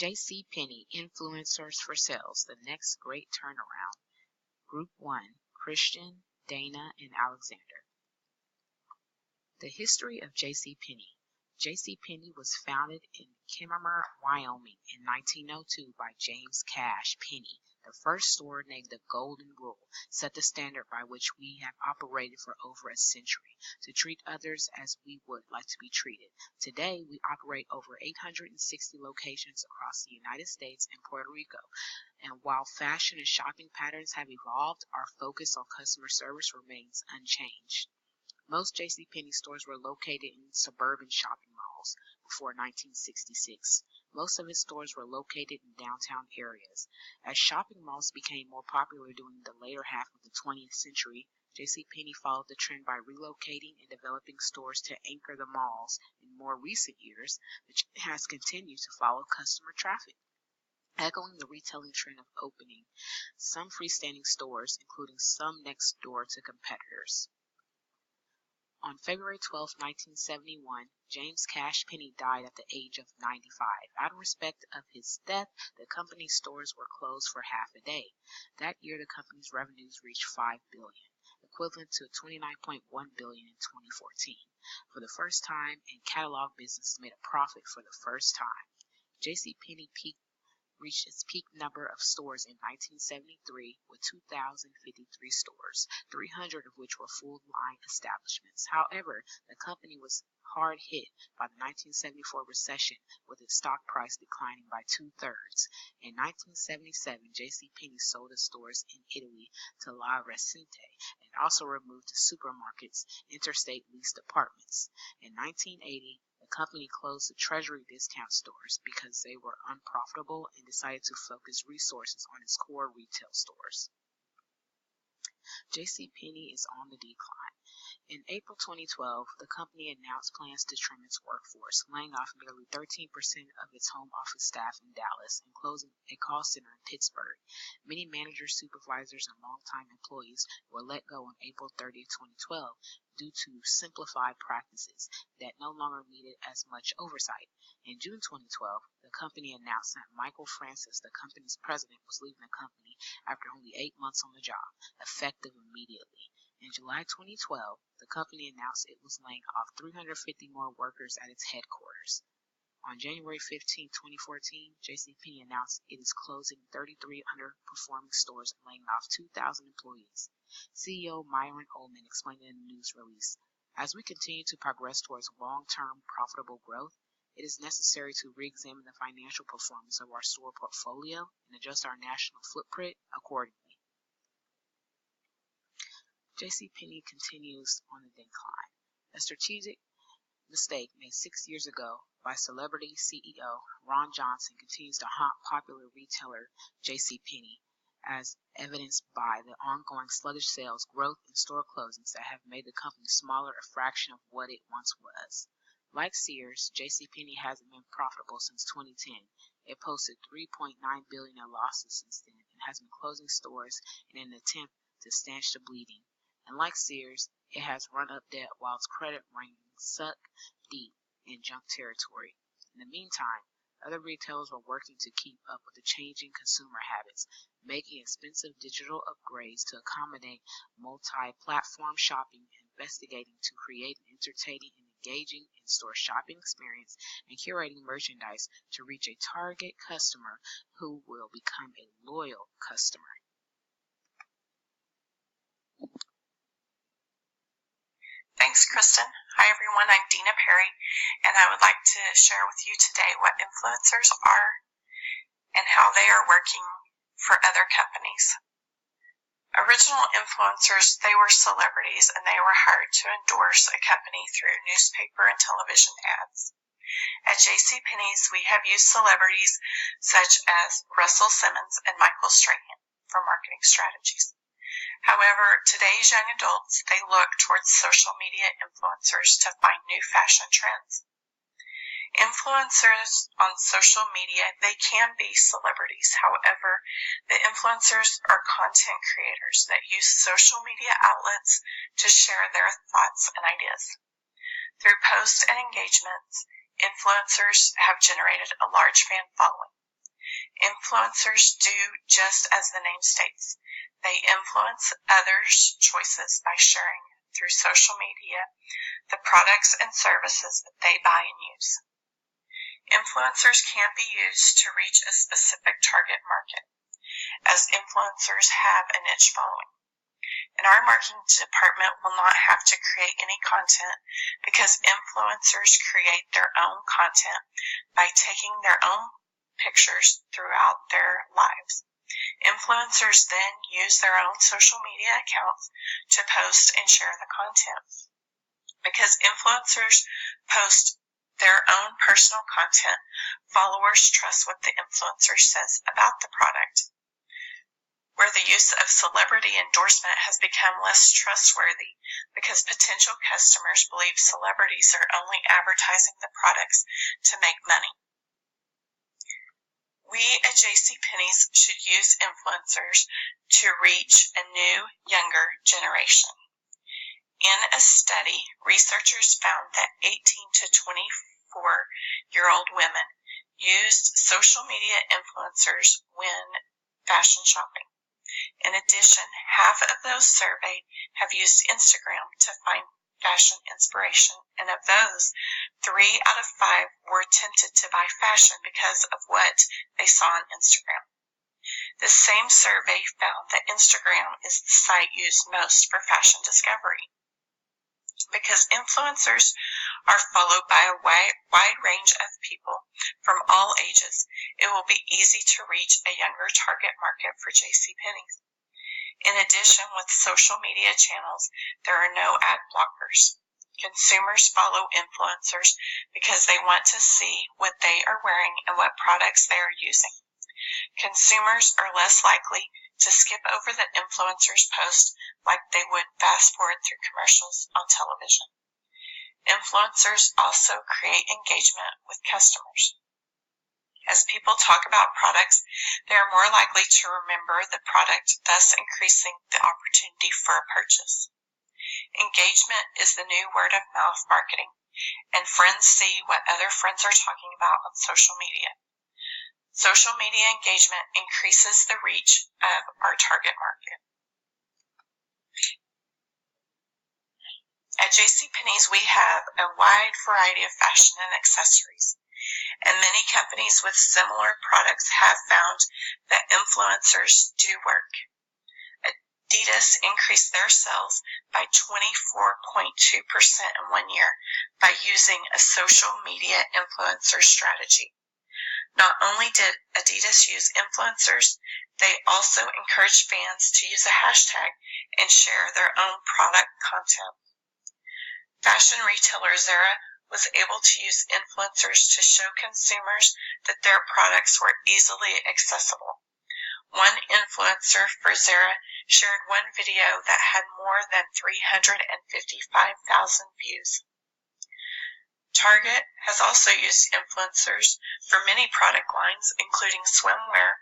J.C. Penney Influencers for Sales, the next great turnaround. Group 1, Christian, Dana, and Alexander. The history of J.C. Penney. J.C. Penney was founded in Kemmerer, Wyoming in 1902 by James Cash Penney. The first store, named the Golden Rule, set the standard by which we have operated for over a century, to treat others as we would like to be treated. Today, we operate over 860 locations across the United States and Puerto Rico. And while fashion and shopping patterns have evolved, our focus on customer service remains unchanged. Most JCPenney stores were located in suburban shopping malls before 1966. Most of its stores were located in downtown areas. As shopping malls became more popular during the later half of the 20th century, JCPenney followed the trend by relocating and developing stores to anchor the malls. In more recent years, the trend has continued to follow customer traffic, echoing the retailing trend of opening some freestanding stores, including some next door to competitors. On February 12, 1971, James Cash Penney died at the age of 95. Out of respect of his death, the company's stores were closed for half a day. That year, the company's revenues reached $5 billion, equivalent to $29.1 billion in 2014. For the first time, and catalog business made a profit for the first time. JCPenney reached its peak number of stores in 1973 with 2,053 stores, 300 of which were full-line establishments. However, the company was hard hit by the 1974 recession, with its stock price declining by two-thirds. In 1977, JCPenney sold its stores in Italy to La Recente and also removed the supermarket's interstate leased apartments. In 1980, the company closed the Treasury discount stores because they were unprofitable and decided to focus resources on its core retail stores. JCPenney is on the decline. In April 2012, the company announced plans to trim its workforce, laying off nearly 13% of its home office staff in Dallas and closing a call center in Pittsburgh. Many managers, supervisors, and longtime employees were let go on April 30, 2012 due to simplified practices that no longer needed as much oversight. In June 2012, the company announced that Michael Francis, the company's president, was leaving the company after only 8 months on the job, effective immediately. In July 2012, the company announced it was laying off 350 more workers at its headquarters. On January 15, 2014, JCPenney announced it is closing 33 underperforming stores and laying off 2,000 employees. CEO Myron Ullman explained in a news release, "As we continue to progress towards long-term profitable growth, it is necessary to re-examine the financial performance of our store portfolio and adjust our national footprint accordingly." JCPenney continues on the decline. A strategic mistake made 6 years ago by celebrity CEO Ron Johnson continues to haunt popular retailer JCPenney, as evidenced by the ongoing sluggish sales growth and store closings that have made the company smaller, a fraction of what it once was. Like Sears, JCPenney hasn't been profitable since 2010. It posted $3.9 billion in losses since then and has been closing stores in an attempt to stanch the bleeding. And like Sears, it has run up debt while its credit rating sunk deep in junk territory. In the meantime, other retailers are working to keep up with the changing consumer habits, making expensive digital upgrades to accommodate multi-platform shopping, investigating to create an entertaining and engaging in-store shopping experience, and curating merchandise to reach a target customer who will become a loyal customer. Thanks, Kristen. Hi, everyone. I'm Dina Perry, and I would like to share with you today what influencers are and how they are working for other companies. Original influencers, they were celebrities, and they were hired to endorse a company through newspaper and television ads. At JCPenney's, we have used celebrities such as Russell Simmons and Michael Strahan for marketing strategies. However, today's young adults, they look towards social media influencers to find new fashion trends. Influencers on social media, they can be celebrities. However, the influencers are content creators that use social media outlets to share their thoughts and ideas. Through posts and engagements, influencers have generated a large fan following. Influencers do just as the name states. They influence others' choices by sharing through social media the products and services that they buy and use. Influencers can be used to reach a specific target market, as influencers have a niche following. And our marketing department will not have to create any content because influencers create their own content by taking their own pictures throughout their lives. Influencers then use their own social media accounts to post and share the content. Because influencers post their own personal content, followers trust what the influencer says about the product. Where the use of celebrity endorsement has become less trustworthy because potential customers believe celebrities are only advertising the products to make money. We at JCPenney's should use influencers to reach a new, younger generation. In a study, researchers found that 18 to 24-year-old women used social media influencers when fashion shopping. In addition, half of those surveyed have used Instagram to find fashion inspiration, and of those, 3 out of 5 were tempted to buy fashion because of what they saw on Instagram. This same survey found that Instagram is the site used most for fashion discovery. Because influencers are followed by a wide range of people from all ages, it will be easy to reach a younger target market for JCPenney's. In addition, with social media channels, there are no ad blockers. Consumers follow influencers because they want to see what they are wearing and what products they are using. Consumers are less likely to skip over the influencer's post like they would fast forward through commercials on television. Influencers also create engagement with customers. As people talk about products, they are more likely to remember the product, thus increasing the opportunity for a purchase. Engagement is the new word-of-mouth marketing, and friends see what other friends are talking about on social media. Social media engagement increases the reach of our target market. At JCPenney's, we have a wide variety of fashion and accessories, and many companies with similar products have found that influencers do work. Adidas increased their sales by 24.2% in 1 year by using a social media influencer strategy. Not only did Adidas use influencers, they also encouraged fans to use a hashtag and share their own product content. Fashion retailer Zara was able to use influencers to show consumers that their products were easily accessible. One influencer for Zara shared one video that had more than 355,000 views. Target has also used influencers for many product lines, including swimwear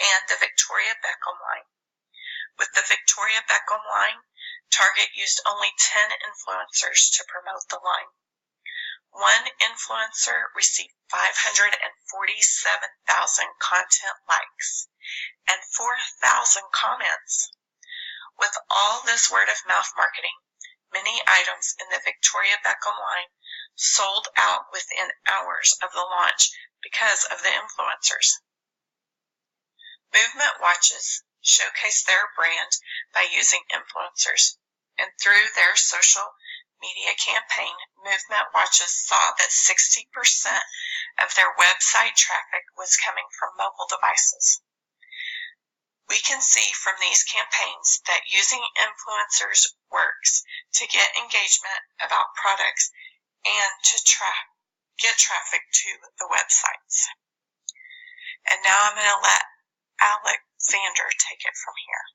and the Victoria Beckham line. With the Victoria Beckham line, Target used only 10 influencers to promote the line. One influencer received 547,000 content likes and 4,000 comments. With all this word-of-mouth marketing, many items in the Victoria Beckham line sold out within hours of the launch because of the influencers. Movement watches showcase their brand by using influencers, and through their social media campaign, Movement watches saw that 60% of their website traffic was coming from mobile devices. We can see from these campaigns that using influencers works to get engagement about products and to get traffic to the websites. And now I'm going to let Alexander take it from here.